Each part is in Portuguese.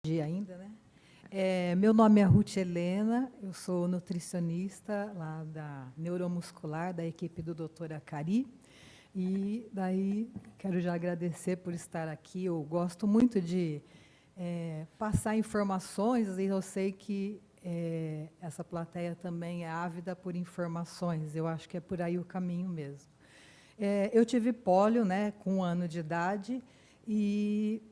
Dia ainda, né? Meu nome é Ruth Helena, eu sou nutricionista lá da neuromuscular, da equipe do Dr. Acari, e daí quero já agradecer por estar aqui. Eu gosto muito de passar informações, e eu sei que essa plateia também é ávida por informações, eu acho que é por aí o caminho mesmo. Eu tive pólio, né, com 1 ano de idade, e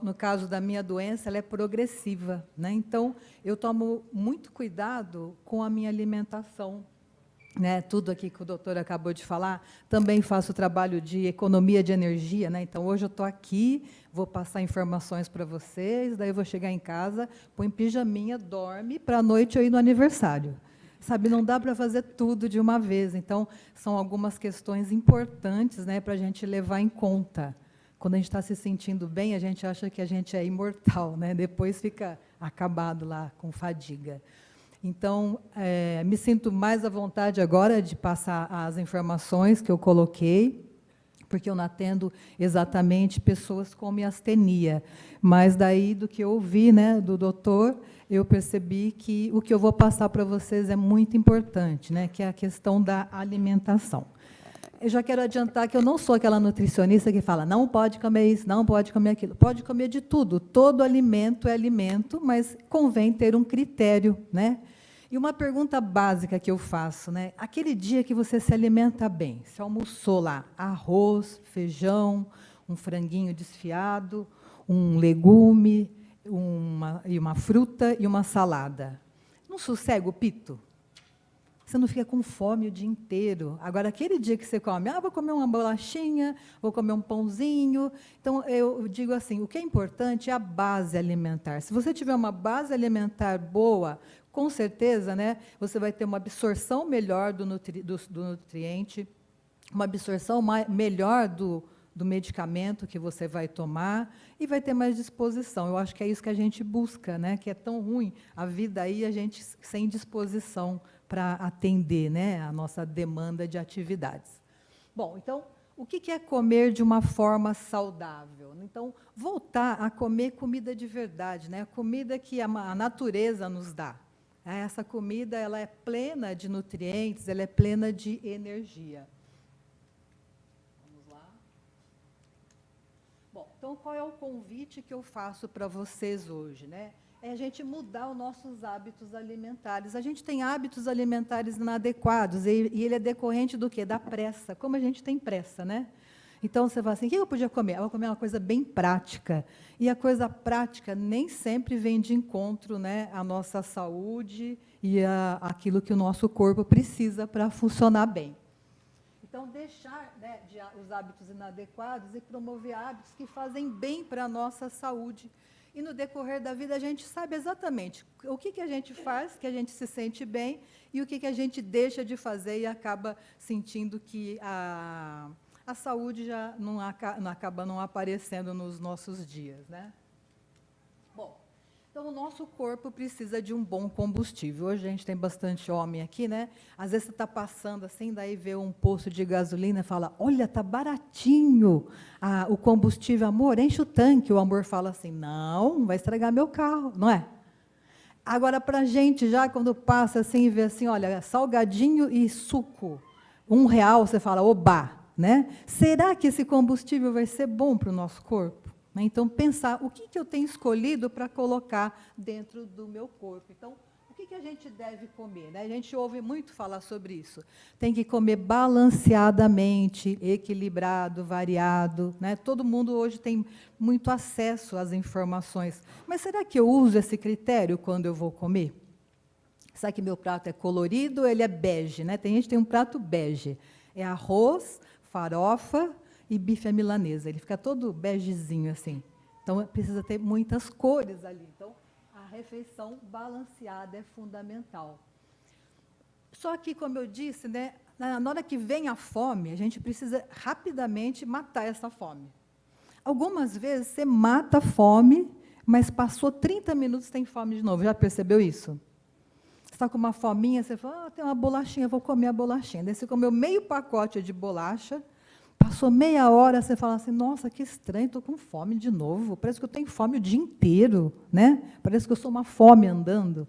no caso da minha doença, ela é progressiva, né? Então, eu tomo muito cuidado com a minha alimentação, né? Tudo aqui que o doutor acabou de falar. Também faço trabalho de economia de energia, né? Então, hoje eu estou aqui, vou passar informações para vocês, daí eu vou chegar em casa, põe pijaminha, dorme, para a noite eu ir no aniversário. Sabe, não dá para fazer tudo de uma vez. Então, são algumas questões importantes, né, para a gente levar em conta. Quando a gente está se sentindo bem, a gente acha que a gente é imortal, né? Depois fica acabado lá com fadiga. Então, me sinto mais à vontade agora de passar as informações que eu coloquei, porque eu não atendo exatamente pessoas com miastenia. Mas daí, do que eu ouvi, né, do doutor, eu percebi que o que eu vou passar para vocês é muito importante, né, que é a questão da alimentação. Eu já quero adiantar que eu não sou aquela nutricionista que fala, não pode comer isso, não pode comer aquilo. Pode comer de tudo. Todo alimento é alimento, mas convém ter um critério, né? E uma pergunta básica que eu faço, né? Aquele dia que você se alimenta bem, você almoçou lá arroz, feijão, um franguinho desfiado, um legume, uma fruta e uma salada. Não sossega o pito? Você não fica com fome o dia inteiro. Agora, aquele dia que você come, vou comer uma bolachinha, vou comer um pãozinho. Então, eu digo assim, o que é importante é a base alimentar. Se você tiver uma base alimentar boa, com certeza, né, você vai ter uma absorção melhor do nutriente, uma absorção melhor do medicamento que você vai tomar e vai ter mais disposição. Eu acho que é isso que a gente busca, né, que é tão ruim a vida aí, a gente sem disposição para atender, né, a nossa demanda de atividades. Bom, então, o que é comer de uma forma saudável? Então, voltar a comer comida de verdade, né, comida que a natureza nos dá. Essa comida ela é plena de nutrientes, ela é plena de energia. Vamos lá. Bom, então, qual é o convite que eu faço para vocês hoje, né? É a gente mudar os nossos hábitos alimentares. A gente tem hábitos alimentares inadequados, e ele é decorrente do quê? Da pressa. Como a gente tem pressa, né? Então, você fala assim, o que eu podia comer? Eu vou comer uma coisa bem prática. E a coisa prática nem sempre vem de encontro, né, à nossa saúde e aquilo que o nosso corpo precisa para funcionar bem. Então, deixar, né, os hábitos inadequados e promover hábitos que fazem bem para a nossa saúde. E no decorrer da vida a gente sabe exatamente o que a gente faz, que a gente se sente bem, e o que a gente deixa de fazer e acaba sentindo que a saúde já não acaba não aparecendo nos nossos dias, né? Bom, então o nosso corpo precisa de um bom combustível. Hoje a gente tem bastante homem aqui, né? Às vezes você está passando assim, daí vê um posto de gasolina e fala, olha, está baratinho o combustível, amor, enche o tanque. O amor fala assim, não vai estragar meu carro, não é? Agora, para a gente, já quando passa assim e vê assim, olha, salgadinho e suco, R$ 1, você fala, oba, né? Será que esse combustível vai ser bom para o nosso corpo? Então, pensar o que eu tenho escolhido para colocar dentro do meu corpo. Então, o que a gente deve comer, né? A gente ouve muito falar sobre isso. Tem que comer balanceadamente, equilibrado, variado, né? Todo mundo hoje tem muito acesso às informações. Mas será que eu uso esse critério quando eu vou comer? Sabe que meu prato é colorido, ele é bege, né? Tem gente que tem um prato bege. É arroz, farofa e bife à milanesa. Ele fica todo begezinho assim. Então, precisa ter muitas cores ali. Então, a refeição balanceada é fundamental. Só que, como eu disse, né, na hora que vem a fome, a gente precisa rapidamente matar essa fome. Algumas vezes você mata a fome, mas passou 30 minutos e tem fome de novo. Já percebeu isso? Você está com uma fominha, você fala, tem uma bolachinha, vou comer a bolachinha. Daí você comeu meio pacote de bolacha, Passou meia hora, você fala assim, nossa, que estranho, estou com fome de novo, parece que eu tenho fome o dia inteiro, né? Parece que eu sou uma fome andando.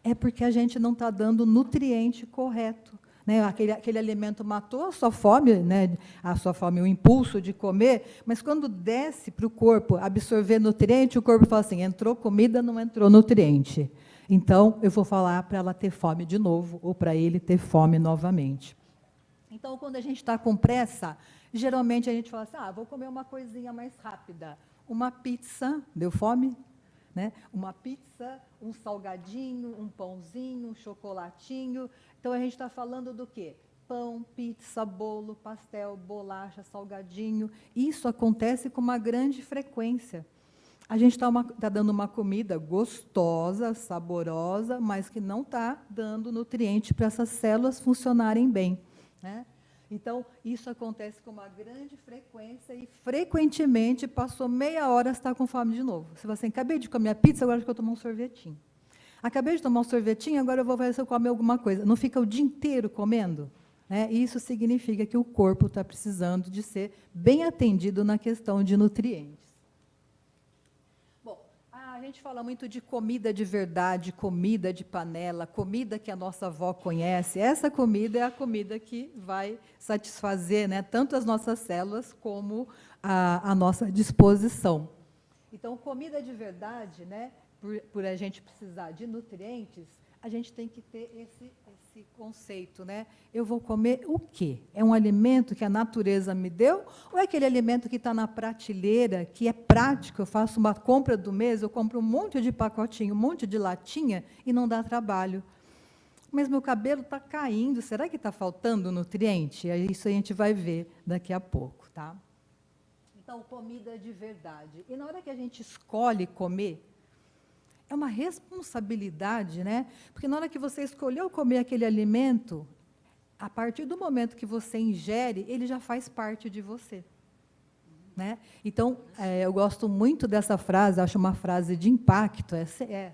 É porque a gente não está dando o nutriente correto. Né? Aquele alimento matou a sua fome, né? A sua fome, o impulso de comer, mas quando desce para o corpo absorver nutriente, o corpo fala assim, entrou comida, não entrou nutriente. Então, eu vou falar para ela ter fome de novo, ou para ele ter fome novamente. Então, quando a gente está com pressa, geralmente a gente fala assim, vou comer uma coisinha mais rápida. Uma pizza, deu fome? Né? Uma pizza, um salgadinho, um pãozinho, um chocolatinho. Então, a gente está falando do quê? Pão, pizza, bolo, pastel, bolacha, salgadinho. Isso acontece com uma grande frequência. A gente está dando uma comida gostosa, saborosa, mas que não está dando nutriente para essas células funcionarem bem. Né? Então, isso acontece com uma grande frequência e, frequentemente, passou meia hora, você está com fome de novo. Você fala assim, acabei de comer a pizza, agora acho que eu tomar um sorvetinho. Acabei de tomar um sorvetinho, agora eu vou ver se eu comer alguma coisa. Não fica o dia inteiro comendo? Né? Isso significa que o corpo está precisando de ser bem atendido na questão de nutrientes. A gente fala muito de comida de verdade, comida de panela, comida que a nossa avó conhece. Essa comida é a comida que vai satisfazer, né, tanto as nossas células como a nossa disposição. Então, comida de verdade, né, por a gente precisar de nutrientes, a gente tem que ter esse conceito, né? Eu vou comer o quê? É um alimento que a natureza me deu? Ou é aquele alimento que está na prateleira, que é prático, eu faço uma compra do mês, eu compro um monte de pacotinho, um monte de latinha e não dá trabalho. Mas meu cabelo está caindo, será que está faltando nutriente? Isso a gente vai ver daqui a pouco, tá? Então, comida de verdade. E na hora que a gente escolhe comer, é uma responsabilidade, né? Porque na hora que você escolheu comer aquele alimento, a partir do momento que você ingere, ele já faz parte de você. Né? Então, eu gosto muito dessa frase, acho uma frase de impacto, essa, né?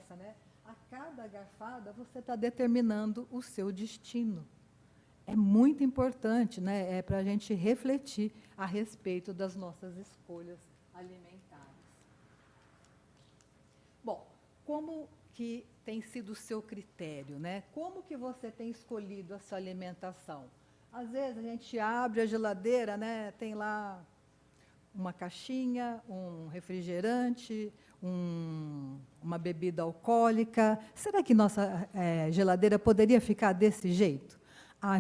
A cada garfada, você está determinando o seu destino. É muito importante, né? Para a gente refletir a respeito das nossas escolhas alimentares. Bom, como que tem sido o seu critério, né? Como que você tem escolhido a sua alimentação? Às vezes a gente abre a geladeira, né? Tem lá uma caixinha, um refrigerante, uma bebida alcoólica. Será que nossa geladeira poderia ficar desse jeito?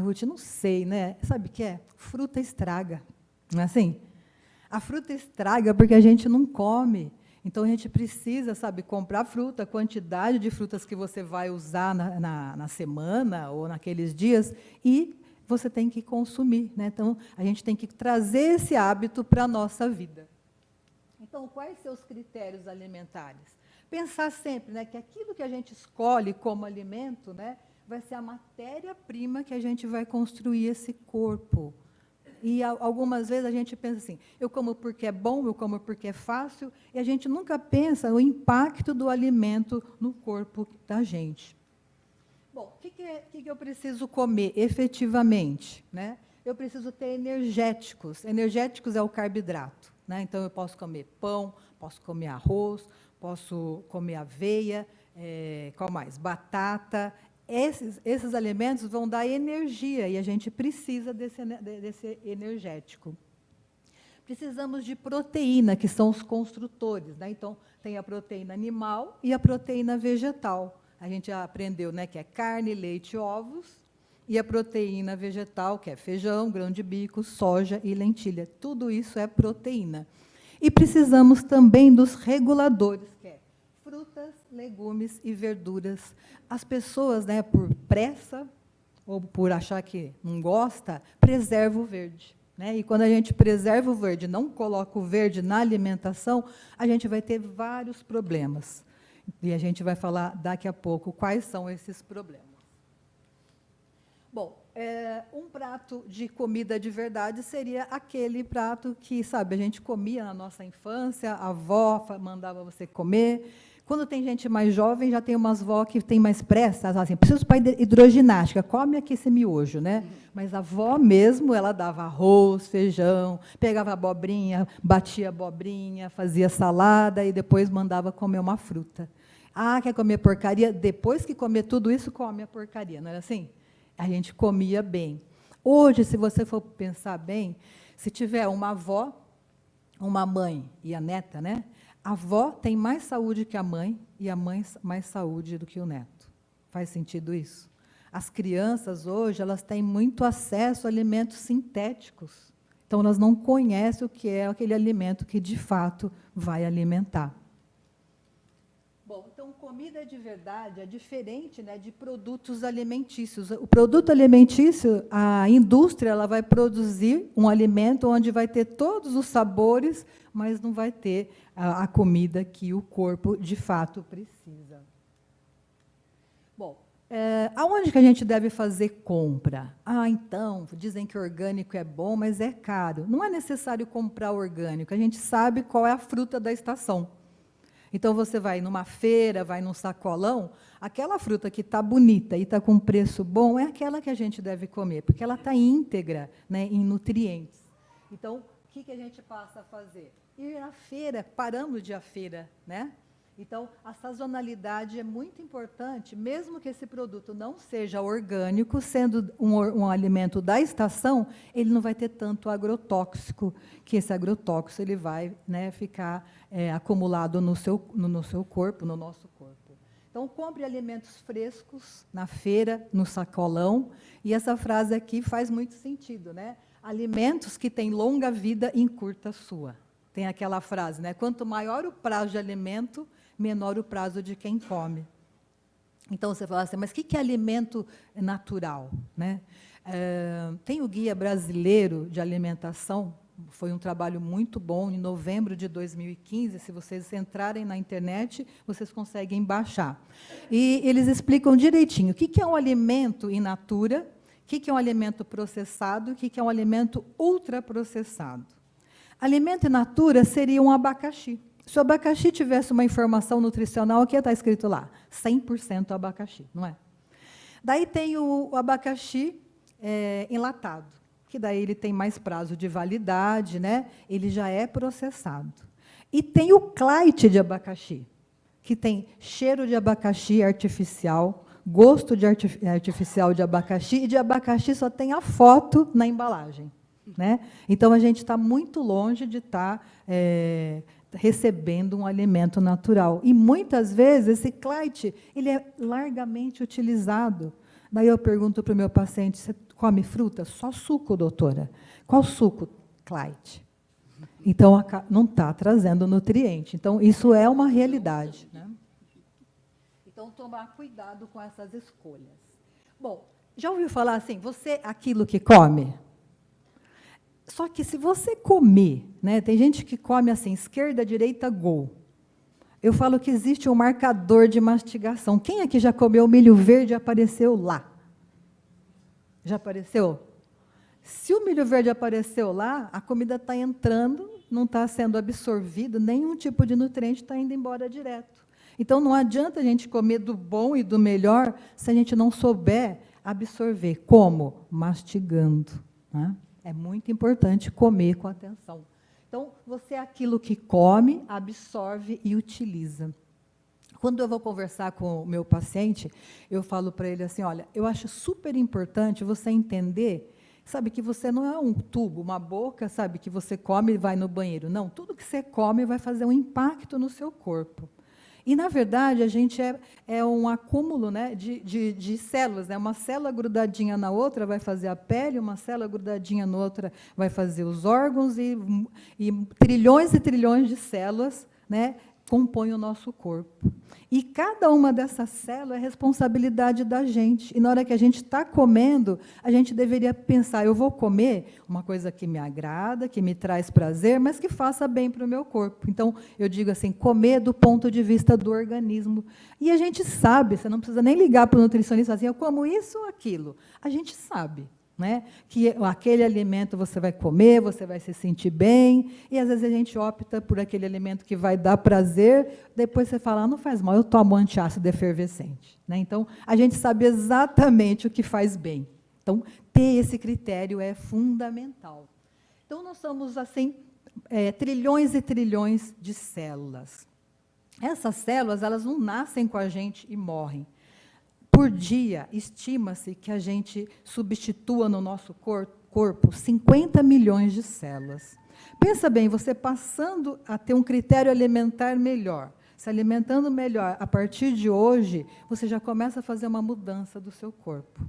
Ruth, não sei, né? Sabe o que é? Fruta estraga, não é assim? A fruta estraga porque a gente não come. Então, a gente precisa, sabe, comprar fruta, a quantidade de frutas que você vai usar na semana ou naqueles dias, e você tem que consumir. Né? Então, a gente tem que trazer esse hábito para a nossa vida. Então, quais seus critérios alimentares? Pensar sempre, né, que aquilo que a gente escolhe como alimento, né, vai ser a matéria-prima que a gente vai construir esse corpo. E algumas vezes a gente pensa assim, eu como porque é bom, eu como porque é fácil, e a gente nunca pensa no impacto do alimento no corpo da gente. Bom, o que eu preciso comer efetivamente? Né? Eu preciso ter energéticos. Energéticos é o carboidrato. Né? Então, eu posso comer pão, posso comer arroz, posso comer aveia, qual mais? Batata. Esses alimentos vão dar energia e a gente precisa desse energético. Precisamos de proteína, que são os construtores. Né? Então, tem a proteína animal e a proteína vegetal. A gente já aprendeu, né, que é carne, leite e ovos, e a proteína vegetal, que é feijão, grão de bico, soja e lentilha. Tudo isso é proteína. E precisamos também dos reguladores, que é frutas, legumes e verduras. As pessoas, né, por pressa ou por achar que não gosta, preserva o verde. Né? E quando a gente preserva o verde, não coloca o verde na alimentação, a gente vai ter vários problemas. E a gente vai falar daqui a pouco quais são esses problemas. Bom, um prato de comida de verdade seria aquele prato que, sabe, a gente comia na nossa infância, a avó mandava você comer. Quando tem gente mais jovem, já tem umas vó que tem mais pressa, assim, preciso para hidroginástica, come aqui esse miojo, né? Mas a avó mesmo, ela dava arroz, feijão, pegava abobrinha, batia abobrinha, fazia salada e depois mandava comer uma fruta. Ah, quer comer porcaria? Depois que comer tudo isso, come a porcaria, não era assim? A gente comia bem. Hoje, se você for pensar bem, se tiver uma avó, uma mãe e a neta, né? A avó tem mais saúde que a mãe e a mãe mais saúde do que o neto. Faz sentido isso? As crianças hoje, elas têm muito acesso a alimentos sintéticos. Então, elas não conhecem o que é aquele alimento que, de fato, vai alimentar. Bom, então, comida de verdade é diferente, né, de produtos alimentícios. O produto alimentício, a indústria, ela vai produzir um alimento onde vai ter todos os sabores, mas não vai ter a comida que o corpo, de fato, precisa. Bom, aonde que a gente deve fazer compra? Ah, então, dizem que orgânico é bom, mas é caro. Não é necessário comprar orgânico, a gente sabe qual é a fruta da estação. Então, você vai numa feira, vai num sacolão, aquela fruta que está bonita e está com preço bom é aquela que a gente deve comer, porque ela está íntegra, né, em nutrientes. Então, o que a gente passa a fazer? Ir à feira, paramos de ir à feira, né? Então, a sazonalidade é muito importante, mesmo que esse produto não seja orgânico, sendo um alimento da estação, ele não vai ter tanto agrotóxico, que esse agrotóxico ele vai, né, ficar acumulado no seu corpo, no nosso corpo. Então, compre alimentos frescos na feira, no sacolão, e essa frase aqui faz muito sentido, né? Alimentos que têm longa vida em curta sua. Tem aquela frase, né? Quanto maior o prazo de alimento, menor o prazo de quem come. Então, você fala assim, mas o que é alimento natural, né? Tem o Guia Brasileiro de Alimentação, foi um trabalho muito bom, em novembro de 2015, se vocês entrarem na internet, vocês conseguem baixar. E eles explicam direitinho o que é um alimento in natura, o que é um alimento processado, o que é um alimento ultraprocessado. Alimento in natura seria um abacaxi. Se o abacaxi tivesse uma informação nutricional, o que está escrito lá? 100% abacaxi, não é? Daí tem o abacaxi enlatado, que daí ele tem mais prazo de validade, né? Ele já é processado. E tem o Clyde de abacaxi, que tem cheiro de abacaxi artificial, gosto de artificial de abacaxi, e de abacaxi só tem a foto na embalagem, né? Então, a gente está muito longe de estar recebendo um alimento natural. E, muitas vezes, esse Clyde ele é largamente utilizado. Daí eu pergunto para o meu paciente, você come fruta? Só suco, doutora. Qual suco? Clyde. Então, não está trazendo nutriente. Então, isso é uma realidade, né? Então, tomar cuidado com essas escolhas. Bom, já ouviu falar assim, você aquilo que come? Só que se você comer, né, tem gente que come assim, esquerda, direita, gol. Eu falo que existe um marcador de mastigação. Quem aqui já comeu milho verde e apareceu lá? Já apareceu? Se o milho verde apareceu lá, a comida está entrando, não está sendo absorvida, nenhum tipo de nutriente está indo embora direto. Então, não adianta a gente comer do bom e do melhor se a gente não souber absorver. Como? Mastigando, né? É muito importante comer com atenção. Então, você é aquilo que come, absorve e utiliza. Quando eu vou conversar com o meu paciente, eu falo para ele assim, olha, eu acho super importante você entender, sabe, que você não é um tubo, uma boca, sabe, que você come e vai no banheiro. Não, tudo que você come vai fazer um impacto no seu corpo. E, na verdade, a gente é um acúmulo, né, de células. Né? Uma célula grudadinha na outra vai fazer a pele, uma célula grudadinha na outra vai fazer os órgãos, e trilhões e trilhões de células, né, compõem o nosso corpo. E cada uma dessas células é responsabilidade da gente. E, na hora que a gente está comendo, a gente deveria pensar, eu vou comer uma coisa que me agrada, que me traz prazer, mas que faça bem para o meu corpo. Então, eu digo assim, comer do ponto de vista do organismo. E a gente sabe, você não precisa nem ligar para o nutricionista assim, eu como isso ou aquilo. A gente sabe. né? Que aquele alimento você vai comer, você vai se sentir bem, e às vezes a gente opta por aquele alimento que vai dar prazer, depois você fala, não faz mal, eu tomo antiácido efervescente. Né? Então, a gente sabe exatamente o que faz bem. Então, ter esse critério é fundamental. Então, nós somos, assim, trilhões e trilhões de células. Essas células, elas não nascem com a gente e morrem. Por dia, estima-se que a gente substitua no nosso corpo 50 milhões de células. Pensa bem, você passando a ter um critério alimentar melhor, se alimentando melhor, a partir de hoje, você já começa a fazer uma mudança do seu corpo.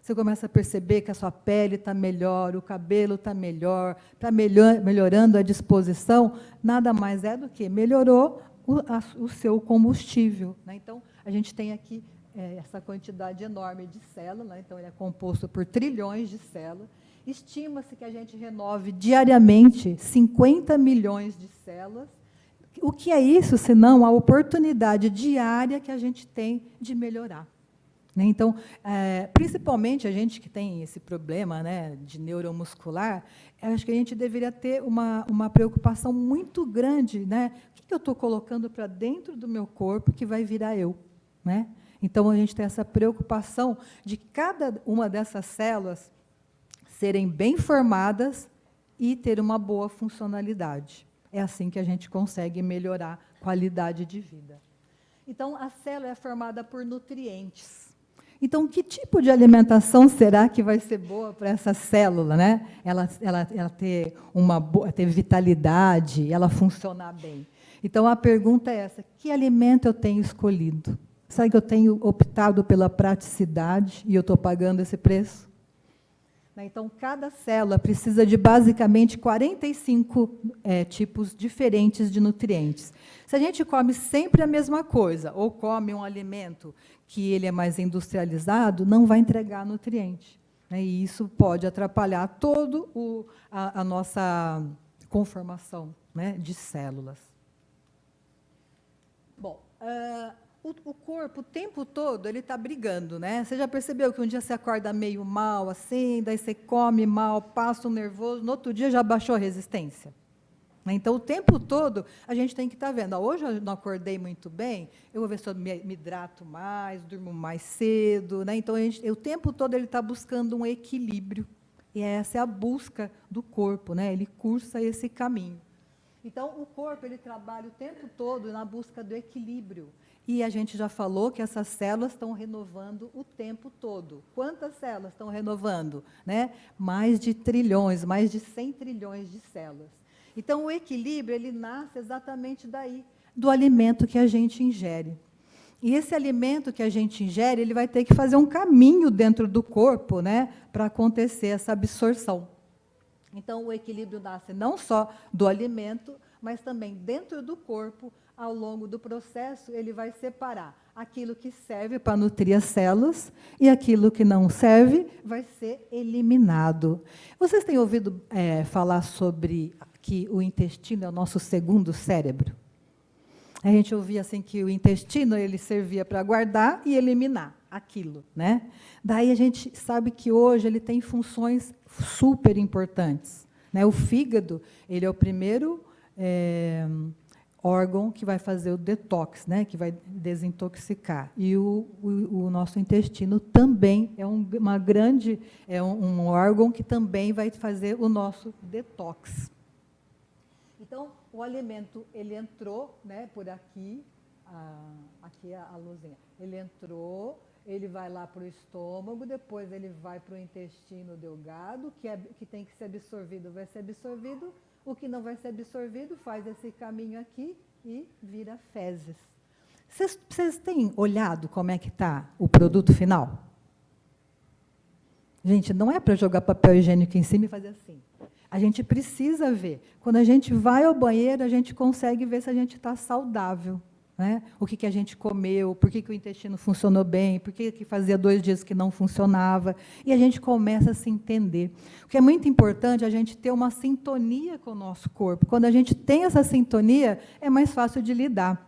Você começa a perceber que a sua pele está melhor, o cabelo está melhor, está melhorando a disposição, nada mais é do que melhorou o seu combustível. Né? Então, a gente tem aqui essa quantidade enorme de células, né? Então ele é composto por trilhões de células. Estima-se que a gente renove diariamente 50 milhões de células. O que é isso, senão a oportunidade diária que a gente tem de melhorar? Né? Então, principalmente a gente que tem esse problema, né, de neuromuscular, acho que a gente deveria ter uma preocupação muito grande, né? O que eu estou colocando para dentro do meu corpo que vai virar eu? Né? Então, a gente tem essa preocupação de cada uma dessas células serem bem formadas e ter uma boa funcionalidade. É assim que a gente consegue melhorar a qualidade de vida. Então, a célula é formada por nutrientes. Então, que tipo de alimentação será que vai ser boa para essa célula, né? Ela ter vitalidade, ela funcionar bem. Então, a pergunta é essa: que alimento eu tenho escolhido? Será que eu tenho optado pela praticidade e eu estou pagando esse preço? Então, cada célula precisa de, basicamente, 45 tipos diferentes de nutrientes. Se a gente come sempre a mesma coisa, ou come um alimento que ele é mais industrializado, não vai entregar nutriente. Né? E isso pode atrapalhar toda a nossa conformação, né, de células. Bom, o corpo, o tempo todo, ele está brigando, né? Você já percebeu que um dia você acorda meio mal, assim, daí você come mal, passa um nervoso, no outro dia já baixou a resistência? Então, o tempo todo, a gente tem que estar vendo. Hoje eu não acordei muito bem, eu vou ver se eu me hidrato mais, durmo mais cedo. Né? Então, o tempo todo ele está buscando um equilíbrio. E essa é a busca do corpo, né? Ele cursa esse caminho. Então, o corpo ele trabalha o tempo todo na busca do equilíbrio. E a gente já falou que essas células estão renovando o tempo todo. Quantas células estão renovando? Né? Mais de trilhões, mais de 100 trilhões de células. Então, o equilíbrio ele nasce exatamente daí, do alimento que a gente ingere. E esse alimento que a gente ingere, ele vai ter que fazer um caminho dentro do corpo, né, para acontecer essa absorção. Então, o equilíbrio nasce não só do alimento, mas também dentro do corpo. Ao longo do processo, ele vai separar aquilo que serve para nutrir as células e aquilo que não serve vai ser eliminado. Vocês têm ouvido falar sobre que o intestino é o nosso segundo cérebro? A gente ouvia assim que o intestino ele servia para guardar e eliminar aquilo, né? Daí a gente sabe que hoje ele tem funções super importantes, né? O fígado ele é o primeiro órgão que vai fazer o detox, né? Que vai desintoxicar. E o nosso intestino também é um órgão que também vai fazer o nosso detox. Então, o alimento, ele entrou, né, por aqui, aqui a luzinha, ele entrou, ele vai lá para o estômago, depois ele vai para o intestino delgado, que tem que ser absorvido, vai ser absorvido, o que não vai ser absorvido faz esse caminho aqui e vira fezes. Vocês têm olhado como é que está o produto final? Gente, não é para jogar papel higiênico em cima e fazer assim. A gente precisa ver. Quando a gente vai ao banheiro, a gente consegue ver se a gente está saudável. Né? O que a gente comeu, por que o intestino funcionou bem, por que fazia 2 dias que não funcionava. E a gente começa a se entender. O que é muito importante é a gente ter uma sintonia com o nosso corpo. Quando a gente tem essa sintonia, é mais fácil de lidar.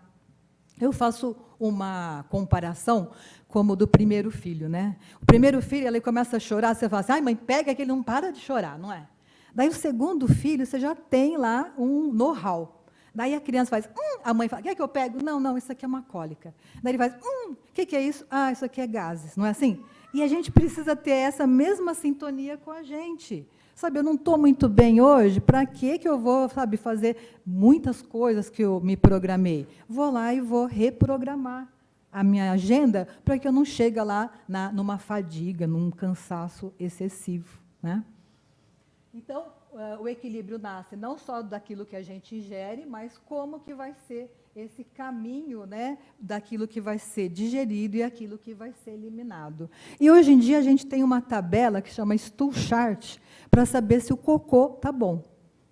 Eu faço uma comparação como do primeiro filho, né? O primeiro filho, ele começa a chorar, você fala assim, ai, mãe, pega que ele não para de chorar, não é? Daí o segundo filho, você já tem lá um know-how. Daí a criança faz, a mãe fala, quer que eu pego? Não, não, isso aqui é uma cólica. Daí ele faz, o que é isso? Ah, isso aqui é gases, não é assim? E a gente precisa ter essa mesma sintonia com a gente. Sabe, eu não estou muito bem hoje, para que eu vou, sabe, fazer muitas coisas que eu me programei? Vou lá e vou reprogramar a minha agenda para que eu não chegue lá numa fadiga, num cansaço excessivo, né? Então, o equilíbrio nasce não só daquilo que a gente ingere, mas como que vai ser esse caminho, né, daquilo que vai ser digerido e aquilo que vai ser eliminado. E hoje em dia a gente tem uma tabela que chama Stool Chart para saber se o cocô está bom,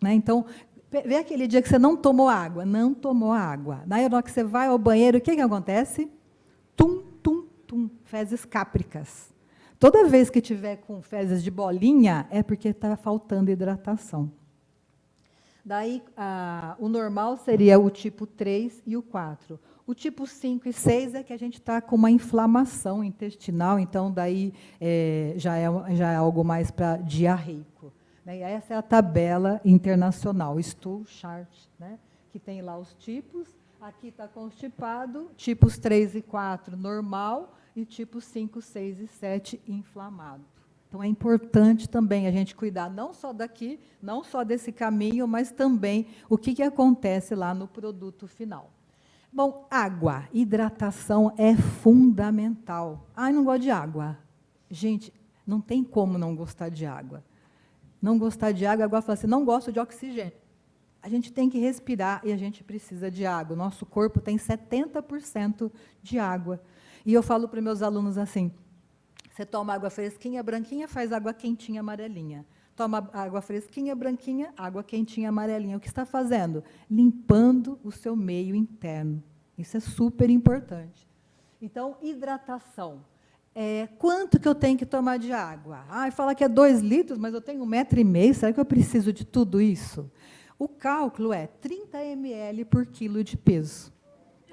né? Então, vê aquele dia que você não tomou água, Na hora que você vai ao banheiro, o que acontece? Tum, tum, tum, fezes cápricas. Toda vez que tiver com fezes de bolinha, é porque está faltando hidratação. Daí, o normal seria o tipo 3 e o 4. O tipo 5 e 6 é que a gente está com uma inflamação intestinal, então, daí já é algo mais para diarreico. Né? E essa é a tabela internacional, Stool Chart, né? Que tem lá os tipos. Aqui está constipado, tipos 3 e 4, normal, e tipos 5, 6 e 7, inflamado. Então, é importante também a gente cuidar não só daqui, não só desse caminho, mas também o que acontece lá no produto final. Bom, água, hidratação é fundamental. Ai, não gosto de água. Gente, não tem como não gostar de água. Não gostar de água, agora fala assim, não gosto de oxigênio. A gente tem que respirar e a gente precisa de água. O nosso corpo tem 70% de água. E eu falo para os meus alunos assim, você toma água fresquinha, branquinha, faz água quentinha, amarelinha. Toma água fresquinha, branquinha, água quentinha, amarelinha. O que está fazendo? Limpando o seu meio interno. Isso é super importante. Então, hidratação. Quanto que eu tenho que tomar de água? Fala que é 2 litros, mas eu tenho 1,5 m, será que eu preciso de tudo isso? O cálculo é 30 ml por quilo de peso.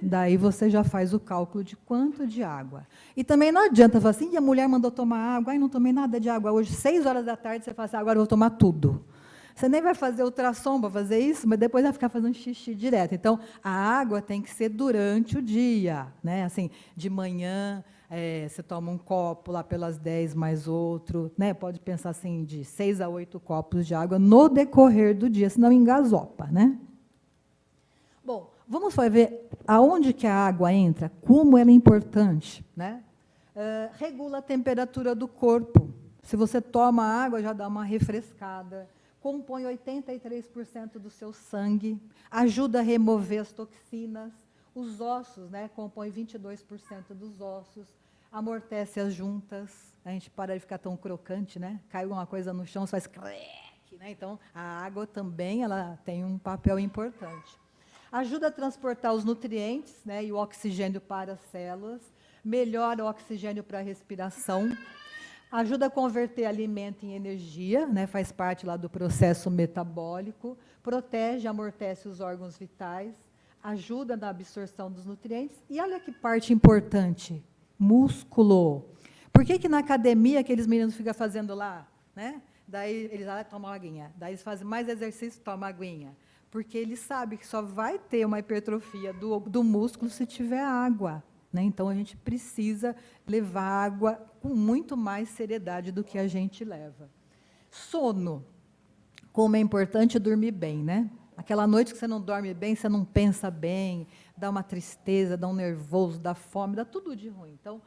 Daí você já faz o cálculo de quanto de água. E também não adianta falar assim, a mulher mandou tomar água, não tomei nada de água hoje, 6 horas da tarde, você fala assim, agora eu vou tomar tudo. Você nem vai fazer ultrassom para fazer isso, mas depois vai ficar fazendo xixi direto. Então, a água tem que ser durante o dia, né? Assim, de manhã, você toma um copo lá pelas 10, mais outro, né? Pode pensar assim, de 6 a 8 copos de água no decorrer do dia, senão engasopa, né? Bom, vamos ver aonde que a água entra, como ela é importante, né? Regula a temperatura do corpo. Se você toma água, já dá uma refrescada. Compõe 83% do seu sangue, ajuda a remover as toxinas. Os ossos, né, compõem 22% dos ossos, amortece as juntas. A gente para de ficar tão crocante, né? Cai alguma coisa no chão, faz crack, né? Então, a água também ela tem um papel importante. Ajuda a transportar os nutrientes, né, e o oxigênio para as células, melhora o oxigênio para a respiração, ajuda a converter alimento em energia, né, faz parte lá do processo metabólico, protege, amortece os órgãos vitais, ajuda na absorção dos nutrientes, e olha que parte importante, músculo. Por que na academia aqueles meninos ficam fazendo lá, né? Daí eles tomam aguinha, daí eles fazem mais exercício, tomam aguinha. Porque ele sabe que só vai ter uma hipertrofia do músculo se tiver água, né? Então, a gente precisa levar água com muito mais seriedade do que a gente leva. Sono. Como é importante dormir bem, né? Aquela noite que você não dorme bem, você não pensa bem, dá uma tristeza, dá um nervoso, dá fome, dá tudo de ruim. Então,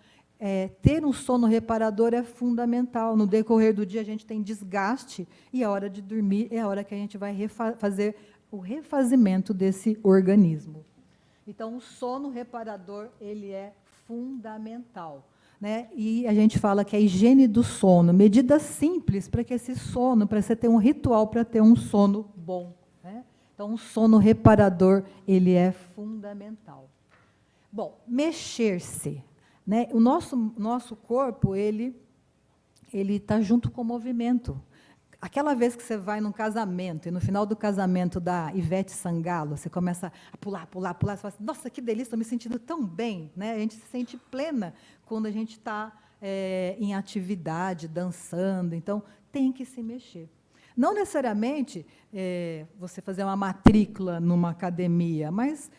ter um sono reparador é fundamental. No decorrer do dia, a gente tem desgaste e a hora de dormir é a hora que a gente vai fazer o refazimento desse organismo. Então, o sono reparador, ele é fundamental, né? E a gente fala que a higiene do sono, medidas simples para que esse sono, para você ter um ritual para ter um sono bom, né? Então, o sono reparador, ele é fundamental. Bom, mexer-se, né? O nosso corpo, ele está junto com o movimento. Aquela vez que você vai num casamento, e no final do casamento da Ivete Sangalo, você começa a pular, pular, pular, você fala assim, nossa, que delícia, estou me sentindo tão bem. Né? A gente se sente plena quando a gente está em atividade, dançando. Então, tem que se mexer. Não necessariamente você fazer uma matrícula numa academia, mas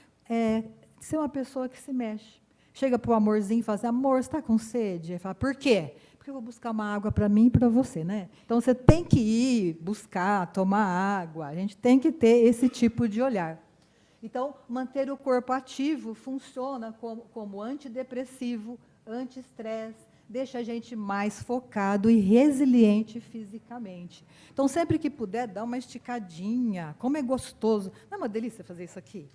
ser uma pessoa que se mexe. Chega para o amorzinho e fala assim, amor, você está com sede? Ele fala, por quê? Porque eu vou buscar uma água para mim e para você. Né? Então, você tem que ir buscar, tomar água. A gente tem que ter esse tipo de olhar. Então, manter o corpo ativo funciona como antidepressivo, anti-estresse, deixa a gente mais focado e resiliente fisicamente. Então, sempre que puder, dá uma esticadinha. Como é gostoso. Não é uma delícia fazer isso aqui?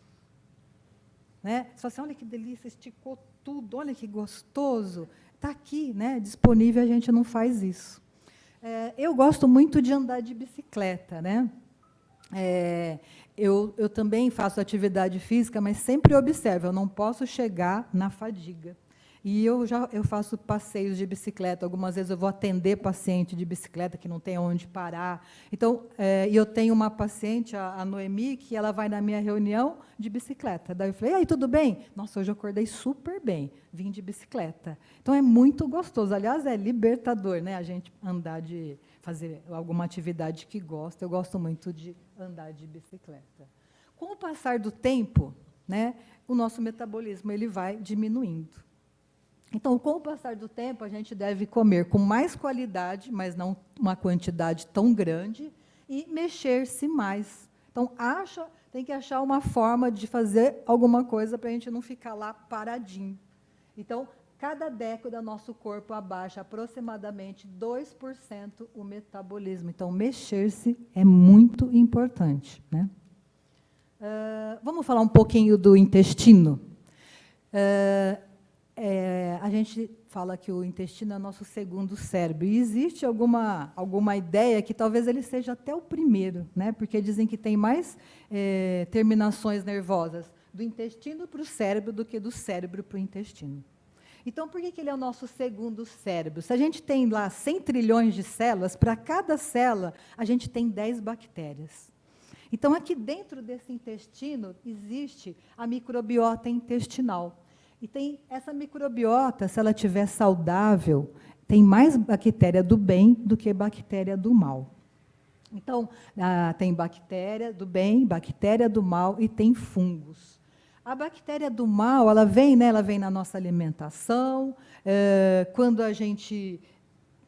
Né? Você fala assim, olha que delícia, esticou tudo, olha que gostoso. Está aqui, né, disponível, a gente não faz isso. Eu gosto muito de andar de bicicleta. Né? Eu também faço atividade física, mas sempre observo, eu não posso chegar na fadiga. E eu faço passeios de bicicleta, algumas vezes eu vou atender paciente de bicicleta que não tem onde parar. Então, eu tenho uma paciente, a Noemi, que ela vai na minha reunião de bicicleta. Daí eu falei, e aí, tudo bem? Nossa, hoje eu acordei super bem, vim de bicicleta. Então, é muito gostoso. Aliás, é libertador, né, a gente fazer alguma atividade que gosta. Eu gosto muito de andar de bicicleta. Com o passar do tempo, né, o nosso metabolismo ele vai diminuindo. Então, com o passar do tempo, a gente deve comer com mais qualidade, mas não uma quantidade tão grande, e mexer-se mais. Então, tem que achar uma forma de fazer alguma coisa para a gente não ficar lá paradinho. Então, cada década, nosso corpo abaixa aproximadamente 2% o metabolismo. Então, mexer-se é muito importante. Né? Vamos falar um pouquinho do intestino? A gente fala que o intestino é nosso segundo cérebro. E existe alguma ideia que talvez ele seja até o primeiro, né? Porque dizem que tem mais terminações nervosas do intestino para o cérebro do que do cérebro para o intestino. Então, por que ele é o nosso segundo cérebro? Se a gente tem lá 100 trilhões de células, para cada célula a gente tem 10 bactérias. Então, aqui dentro desse intestino existe a microbiota intestinal. E tem essa microbiota, se ela estiver saudável, tem mais bactéria do bem do que bactéria do mal. Então, tem bactéria do bem, bactéria do mal e tem fungos. A bactéria do mal, ela vem na nossa alimentação, quando a gente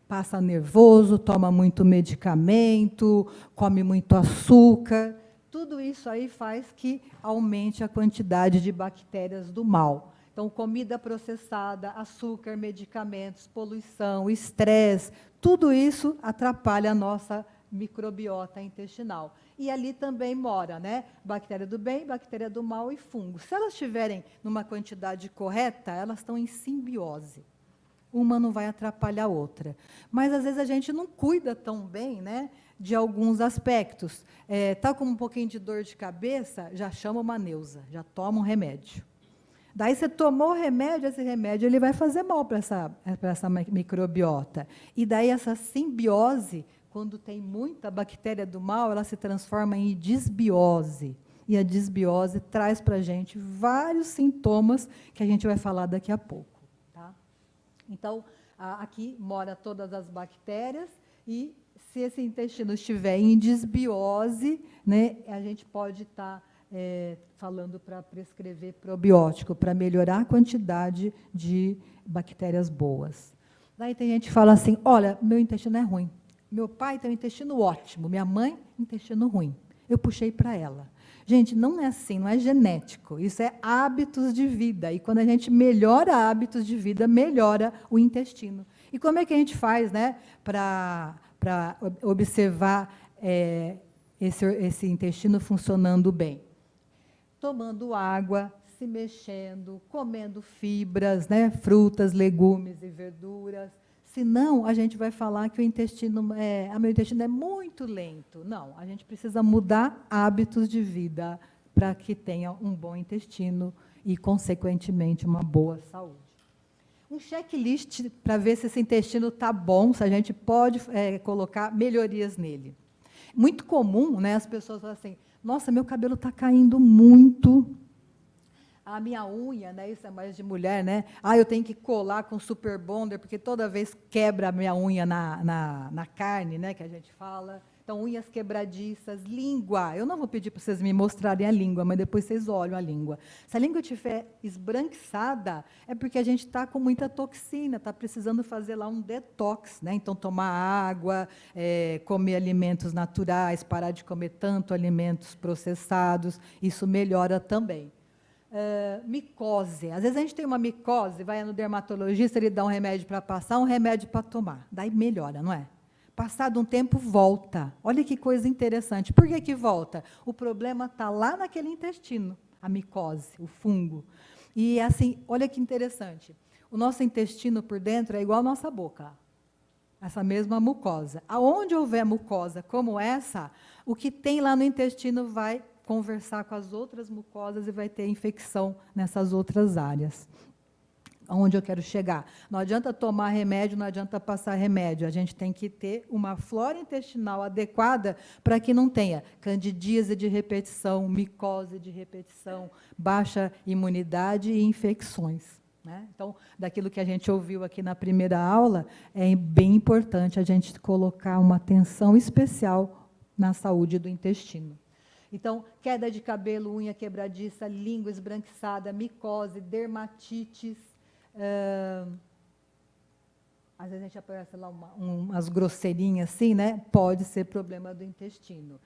passa nervoso, toma muito medicamento, come muito açúcar. Tudo isso aí faz que aumente a quantidade de bactérias do mal. Então, comida processada, açúcar, medicamentos, poluição, estresse, tudo isso atrapalha a nossa microbiota intestinal. E ali também mora, né, bactéria do bem, bactéria do mal e fungo. Se elas estiverem numa quantidade correta, elas estão em simbiose. Uma não vai atrapalhar a outra. Mas, às vezes, a gente não cuida tão bem, né, de alguns aspectos. Está com um pouquinho de dor de cabeça, já chama uma Neusa, já toma um remédio. Daí você tomou o remédio, esse remédio ele vai fazer mal para essa microbiota. E daí essa simbiose, quando tem muita bactéria do mal, ela se transforma em disbiose. E a disbiose traz para a gente vários sintomas que a gente vai falar daqui a pouco. Tá? Então, aqui mora todas as bactérias e se esse intestino estiver em disbiose, né, a gente pode estar falando para prescrever probiótico, para melhorar a quantidade de bactérias boas. Daí tem gente que fala assim, olha, meu intestino é ruim. Meu pai tem um intestino ótimo, minha mãe, intestino ruim. Eu puxei para ela. Gente, não é assim, não é genético, isso é hábitos de vida. E quando a gente melhora hábitos de vida, melhora o intestino. E como é que a gente faz, né, para observar esse intestino funcionando bem? Tomando água, se mexendo, comendo fibras, né, frutas, legumes e verduras. Senão, a gente vai falar que meu intestino é muito lento. Não, a gente precisa mudar hábitos de vida para que tenha um bom intestino e, consequentemente, uma boa saúde. Um checklist para ver se esse intestino está bom, se a gente pode colocar melhorias nele. Muito comum, né, as pessoas falam assim, nossa, meu cabelo está caindo muito, a minha unha, né, isso é mais de mulher, né, eu tenho que colar com super bonder, porque toda vez quebra a minha unha na carne, né, que a gente fala. Então, unhas quebradiças, língua. Eu não vou pedir para vocês me mostrarem a língua, mas depois vocês olham a língua. Se a língua estiver esbranquiçada, é porque a gente está com muita toxina, está precisando fazer lá um detox, né? Então, tomar água, comer alimentos naturais, parar de comer tanto alimentos processados, isso melhora também. Micose. Às vezes a gente tem uma micose, vai no dermatologista, ele dá um remédio para passar, um remédio para tomar. Daí melhora, não é? Passado um tempo, volta. Olha que coisa interessante. Por que volta? O problema está lá naquele intestino, a micose, o fungo. E, assim, olha que interessante. O nosso intestino por dentro é igual a nossa boca. Essa mesma mucosa. Aonde houver mucosa como essa, o que tem lá no intestino vai conversar com as outras mucosas e vai ter infecção nessas outras áreas. Aonde eu quero chegar? Não adianta tomar remédio, não adianta passar remédio. A gente tem que ter uma flora intestinal adequada para que não tenha candidíase de repetição, micose de repetição, baixa imunidade e infecções. Né? Então, daquilo que a gente ouviu aqui na primeira aula, é bem importante a gente colocar uma atenção especial na saúde do intestino. Então, queda de cabelo, unha quebradiça, língua esbranquiçada, micose, dermatites. Às vezes a gente aparece lá umas grosseirinhas assim, né? Pode ser problema do intestino.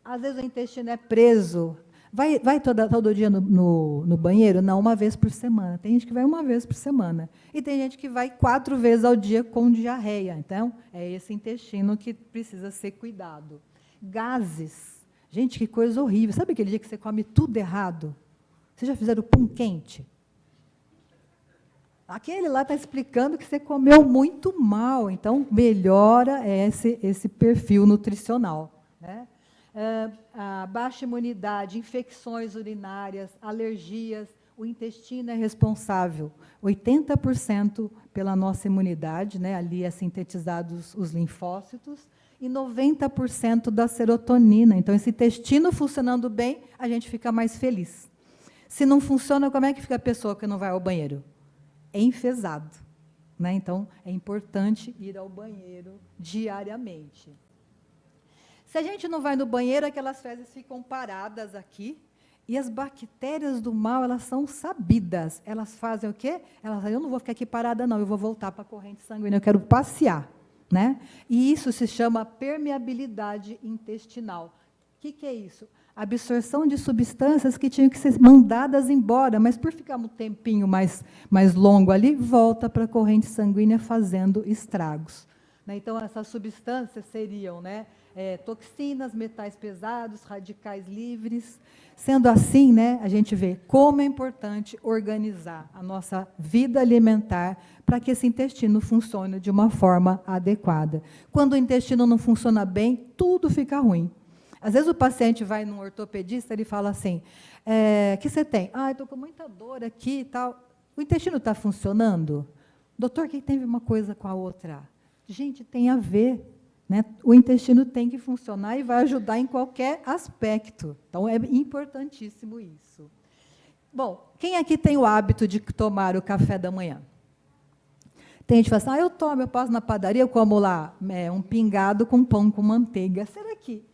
Às vezes o intestino é preso. Vai todo dia no banheiro? Não, uma vez por semana. Tem gente que vai uma vez por semana. E tem gente que vai 4 vezes ao dia com diarreia. Então, é esse intestino que precisa ser cuidado. Gases. Gente, que coisa horrível. Sabe aquele dia que você come tudo errado? Vocês já fizeram pão quente? Aquele lá está explicando que você comeu muito mal, então melhora esse perfil nutricional. Né? A baixa imunidade, infecções urinárias, alergias, o intestino é responsável 80% pela nossa imunidade, né? Ali é sintetizados os linfócitos, e 90% da serotonina. Então, esse intestino funcionando bem, a gente fica mais feliz. Se não funciona, como é que fica a pessoa que não vai ao banheiro? Enfesado. Né? Então, é importante ir ao banheiro diariamente. Se a gente não vai no banheiro, aquelas fezes ficam paradas aqui, e as bactérias do mal, elas são sabidas. Elas fazem o quê? Elas dizem, eu não vou ficar aqui parada, não, eu vou voltar para a corrente sanguínea, eu quero passear. Né? E isso se chama permeabilidade intestinal. O que é isso? Absorção de substâncias que tinham que ser mandadas embora, mas por ficar um tempinho mais longo ali, volta para a corrente sanguínea fazendo estragos. Né? Então, essas substâncias seriam, né, toxinas, metais pesados, radicais livres. Sendo assim, né, a gente vê como é importante organizar a nossa vida alimentar para que esse intestino funcione de uma forma adequada. Quando o intestino não funciona bem, tudo fica ruim. Às vezes o paciente vai num ortopedista, ele fala assim, o que você tem? Estou com muita dor aqui e tal. O intestino está funcionando? Doutor, que teve uma coisa com a outra? Gente, tem a ver. Né? O intestino tem que funcionar e vai ajudar em qualquer aspecto. Então, é importantíssimo isso. Bom, quem aqui tem o hábito de tomar o café da manhã? Tem gente que fala assim, eu passo na padaria, eu como lá um pingado com pão com manteiga. Será que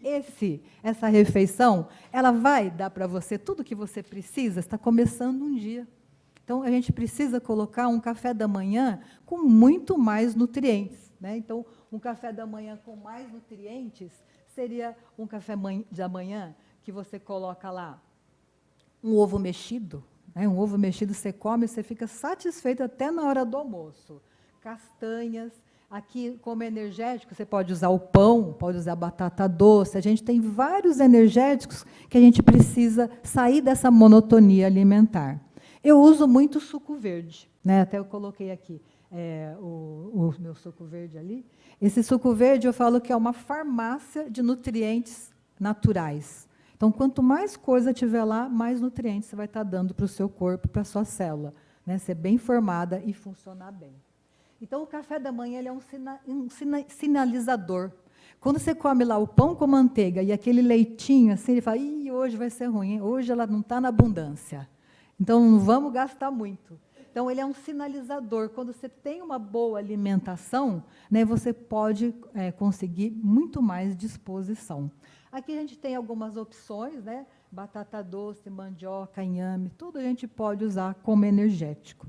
essa refeição, ela vai dar para você tudo o que você precisa? Está começando um dia. Então, a gente precisa colocar um café da manhã com muito mais nutrientes. Né? Então, um café da manhã com mais nutrientes seria um café da manhã que você coloca lá um ovo mexido. Né? Um ovo mexido você come e você fica satisfeito até na hora do almoço. Castanhas. Aqui, como energético, você pode usar o pão, pode usar a batata doce. A gente tem vários energéticos que a gente precisa sair dessa monotonia alimentar. Eu uso muito suco verde. Né? Até eu coloquei aqui. O meu suco verde ali. Esse suco verde, eu falo que é uma farmácia de nutrientes naturais. Então, quanto mais coisa tiver lá, mais nutrientes você vai estar dando para o seu corpo, para a sua célula. né, ser bem formada e funcionar bem. Então, o café da manhã ele é um sinalizador. Quando você come lá o pão com manteiga e aquele leitinho, assim, ele fala, ih, hoje vai ser ruim, hein? Hoje ela não está na abundância. Então, não vamos gastar muito. Então, ele é um sinalizador. Quando você tem uma boa alimentação, né, você pode conseguir muito mais disposição. Aqui a gente tem algumas opções, né? Batata doce, mandioca, inhame, tudo a gente pode usar como energético.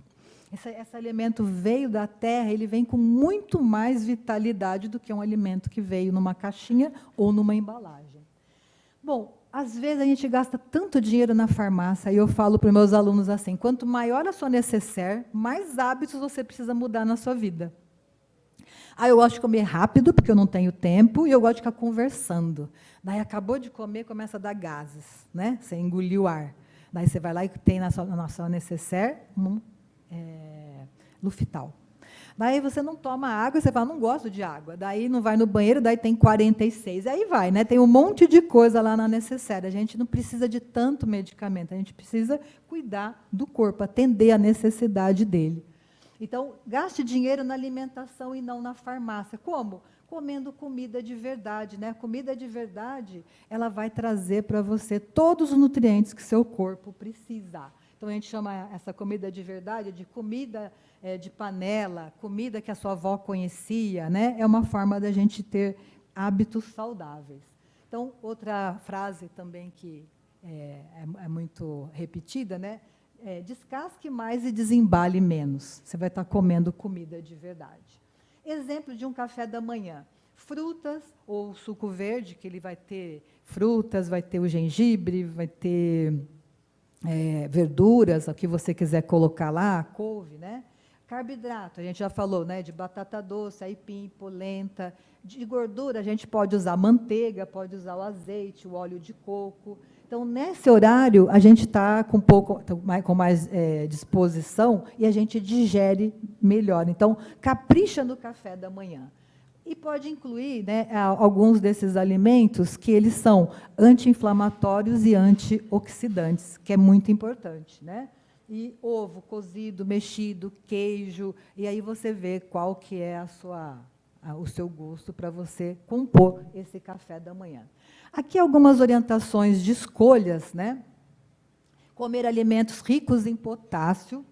Esse alimento veio da terra, ele vem com muito mais vitalidade do que um alimento que veio numa caixinha ou numa embalagem. Bom, às vezes a gente gasta tanto dinheiro na farmácia, e eu falo para os meus alunos assim, quanto maior a sua necessaire, mais hábitos você precisa mudar na sua vida. Eu gosto de comer rápido, porque eu não tenho tempo, e eu gosto de ficar conversando. Daí acabou de comer, começa a dar gases, né? Você engoliu o ar. Daí você vai lá e tem na sua necessaire Lufital. Daí você não toma água, você fala, não gosto de água. Daí não vai no banheiro, daí tem 46. Aí vai, né? Tem um monte de coisa lá na necessaire. A gente não precisa de tanto medicamento, a gente precisa cuidar do corpo, atender a necessidade dele. Então, gaste dinheiro na alimentação e não na farmácia. Como? Comendo comida de verdade, né? Comida de verdade, ela vai trazer para você todos os nutrientes que seu corpo precisa. Então, a gente chama essa comida de verdade de comida de panela, comida que a sua avó conhecia, né? É uma forma da gente ter hábitos saudáveis. Então, outra frase também que é muito repetida, né? Descasque mais e desembale menos. Você vai estar comendo comida de verdade. Exemplo de um café da manhã. Frutas ou suco verde, que ele vai ter frutas, vai ter o gengibre, vai ter verduras, o que você quiser colocar lá, couve, né? Carboidrato, a gente já falou, né? De batata doce, aipim, polenta. De gordura, a gente pode usar manteiga, pode usar o azeite, o óleo de coco. Então, nesse horário, a gente está com mais disposição e a gente digere melhor. Então, capricha no café da manhã. E pode incluir, né, alguns desses alimentos que eles são anti-inflamatórios e antioxidantes, que é muito importante, né? E ovo cozido, mexido, queijo, e aí você vê qual que é o seu gosto para você compor esse café da manhã. Aqui algumas orientações de escolhas, né? Comer alimentos ricos em potássio,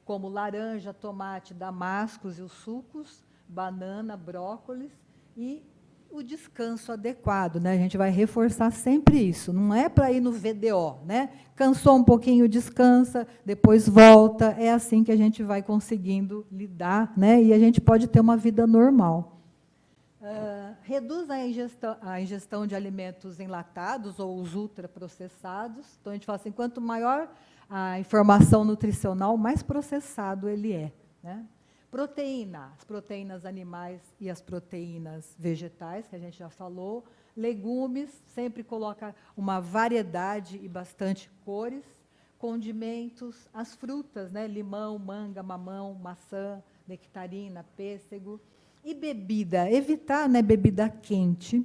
como laranja, tomate, damascos e os sucos, banana, brócolis, e o descanso adequado, né? A gente vai reforçar sempre isso, não é para ir no VDO, né? Cansou um pouquinho, descansa, depois volta, é assim que a gente vai conseguindo lidar, né? E a gente pode ter uma vida normal. Reduz a ingestão de alimentos enlatados ou os ultraprocessados. Então, a gente fala assim, quanto maior a informação nutricional, mais processado ele é, né? As proteínas animais e as proteínas vegetais, que a gente já falou. Legumes, sempre coloca uma variedade e bastante cores. Condimentos, as frutas, né? Limão, manga, mamão, maçã, nectarina, pêssego. E bebida, evitar, né, bebida quente.